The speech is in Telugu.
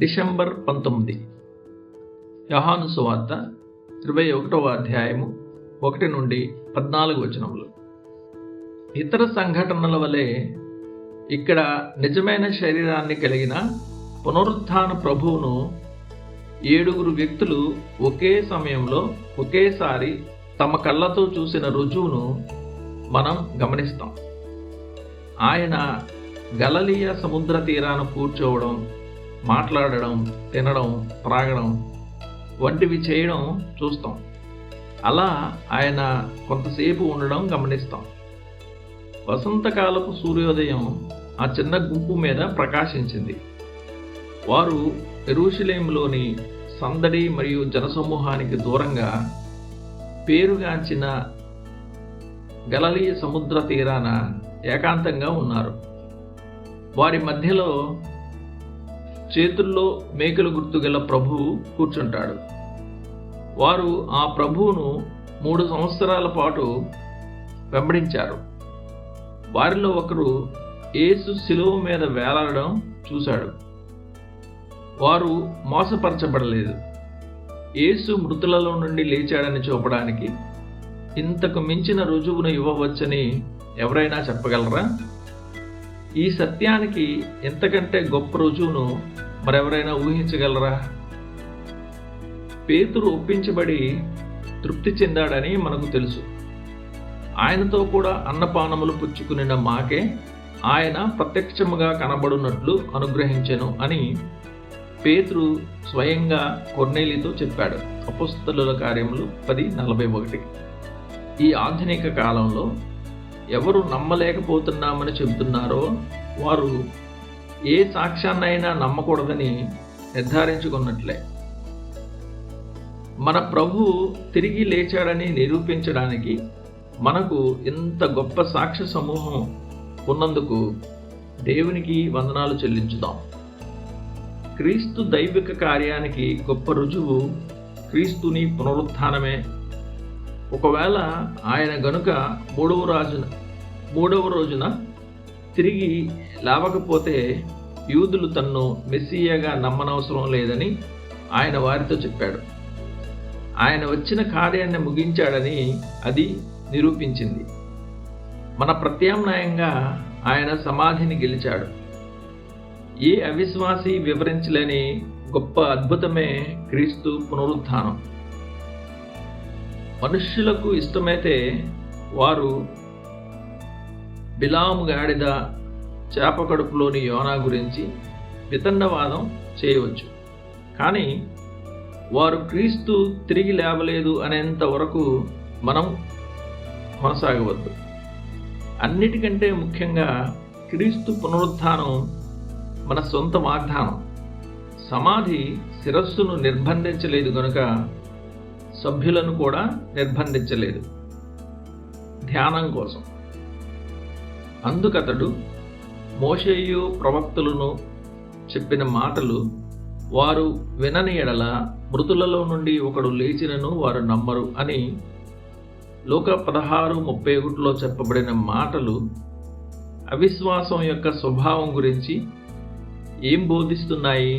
డిసెంబర్ 19. యోహాను సువార్త 21వ అధ్యాయము 1 నుండి 14 వచనములు. ఇతర సంఘటనల వలె ఇక్కడ నిజమైన శరీరాన్ని కలిగిన పునరుత్థాన ప్రభువును 7 వ్యక్తులు ఒకే సమయంలో ఒకేసారి తమ కళ్ళతో చూసిన రుజువును మనం గమనిస్తాం. ఆయన గలిలయ సముద్ర తీరాన కూర్చోవడం, మాట్లాడడం, తినడం, త్రాగడం వంటివి చేయడం చూస్తాం. అలా ఆయన కొంతసేపు ఉండడం గమనిస్తాం. వసంతకాలపు సూర్యోదయం ఆ చిన్న గుంపు మీద ప్రకాశించింది. వారు యెరూషలేములోని సందడి మరియు జనసమూహానికి దూరంగా పేరుగాంచిన గలిలయ సముద్ర తీరాన ఏకాంతంగా ఉన్నారు. వారి మధ్యలో చేతుల్లో మేకల గుర్తు గల ప్రభువు కూర్చుంటాడు. వారు ఆ ప్రభువును 3 సంవత్సరాల పాటు వెంబడించారు. వారిలో ఒకరు యేసు శిలువ మీద వేలాడడం చూశాడు. వారు మోసపరచబడలేదు. యేసు మృతులలో నుండి లేచాడని చూపడానికి ఇంతకు మించిన రుజువును ఇవ్వవచ్చని ఎవరైనా చెప్పగలరా? ఈ సత్యానికి ఎంతకంటే గొప్ప రుజువును మరెవరైనా ఊహించగలరా? పేతురు ఒప్పించబడి తృప్తి చెందాడని మనకు తెలుసు. ఆయనతో కూడా అన్నపానములు పుచ్చుకునిన మాకే ఆయన ప్రత్యక్షముగా కనబడునట్లు అనుగ్రహించెను అని పేతురు స్వయంగా కొర్నేలితో చెప్పాడు. అపోస్తలుల కార్యములు 10:41. ఈ ఆధునిక కాలంలో ఎవరు నమ్మలేకపోతున్నామని చెబుతున్నారో వారు ఏ సాక్ష్యాన్నైనా నమ్మకూడదని నిర్ధారించుకున్నట్లే. మన ప్రభువు తిరిగి లేచాడని నిరూపించడానికి మనకు ఇంత గొప్ప సాక్ష్య సమూహం ఉన్నందుకు దేవునికి వందనాలు చెల్లించుదాం. క్రీస్తు దైవిక కార్యానికి గొప్ప రుజువు క్రీస్తుని పునరుత్థానమే. ఒకవేళ ఆయన గనుక మూడవ రోజున తిరిగి లేవకపోతే యూదులు తన్ను మెస్సియాగా నమ్మనవసరం లేదని ఆయన వారితో చెప్పాడు. ఆయన వచ్చిన కార్యాన్ని ముగించాడని అది నిరూపించింది. మన ప్రత్యామ్నాయంగా ఆయన సమాధిని గెలిచాడు. ఏ అవిశ్వాసి వివరించలేని గొప్ప అద్భుతమే క్రీస్తు పునరుత్థానం. మనుష్యులకు ఇష్టమైతే వారు బిలాము గాడిద, చేప కడుపులోని యోనా గురించి వితండవాదం చేయవచ్చు. కానీ వారు క్రీస్తు తిరిగి లేవలేదు అనేంత వరకు మనం కొనసాగవద్దు. అన్నిటికంటే ముఖ్యంగా క్రీస్తు పునరుత్థానం మన సొంత వాగ్దానం. సమాధి శిరస్సును నిర్బంధించలేదు కనుక సభ్యులను కూడా నిర్బంధించలేదు ధ్యానం కోసం. అందుకతడు మోషేయు ప్రవక్తలను చెప్పిన మాటలు వారు వినని ఎడల మృతులలో నుండి ఒకడు లేచినను వారు నమ్మరు అని లూకా 16:31లో చెప్పబడిన మాటలు అవిశ్వాసం యొక్క స్వభావం గురించి ఏం బోధిస్తున్నాయి?